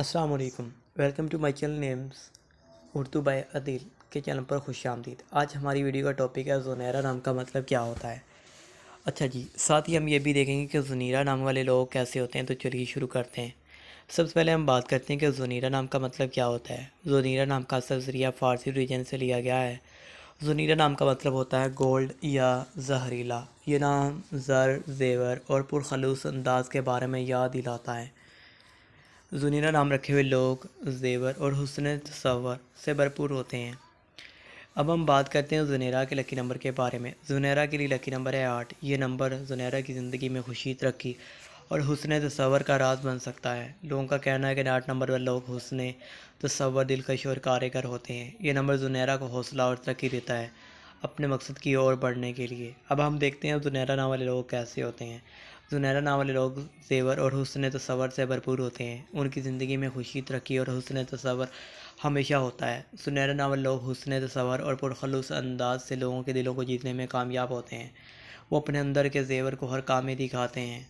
السلام علیکم، welcome to my channel names Urdu by Adeel کے چینل پر خوش آمدید۔ آج ہماری ویڈیو کا ٹاپک ہے زنیرہ نام کا مطلب کیا ہوتا ہے۔ اچھا جی، ساتھ ہی ہم یہ بھی دیکھیں گے کہ زنیرہ نام والے لوگ کیسے ہوتے ہیں، تو چلیے شروع کرتے ہیں۔ سب سے پہلے ہم بات کرتے ہیں کہ زنیرہ نام کا مطلب کیا ہوتا ہے۔ زنیرہ نام کا اصل ذریعہ فارسی ریجن سے لیا گیا ہے۔ زنیرہ نام کا مطلب ہوتا ہے گولڈ یا زہریلا۔ یہ نام زر، زیور اور پرخلوص انداز کے بارے میں یاد دلاتا ہے۔ زنیرہ نام رکھے ہوئے لوگ زیور اور حسن تصور سے بھرپور ہوتے ہیں۔ اب ہم بات کرتے ہیں زنیرہ کے لکی نمبر کے بارے میں۔ زنیرہ کے لیے لکی نمبر ہے 8۔ یہ نمبر زنیرہ کی زندگی میں خوشی، ترقی اور حسن تصور کا راز بن سکتا ہے۔ لوگوں کا کہنا ہے کہ 8 نمبر والے لوگ حسن تصور، دلکش اور کارگر ہوتے ہیں۔ یہ نمبر زنیرہ کو حوصلہ اور ترقی دیتا ہے اپنے مقصد کی اور بڑھنے کے لیے۔ اب ہم دیکھتے ہیں زنیرہ نام والے لوگ کیسے ہوتے ہیں۔ زنیرہ نام والے لوگ زیور اور حسن تصور سے بھرپور ہوتے ہیں۔ ان کی زندگی میں خوشی، ترقی اور حسن تصور ہمیشہ ہوتا ہے۔ زنیرہ نام والے لوگ حسن تصور اور پرخلوص انداز سے لوگوں کے دلوں کو جیتنے میں کامیاب ہوتے ہیں۔ وہ اپنے اندر کے زیور کو ہر کام میں دکھاتے ہیں۔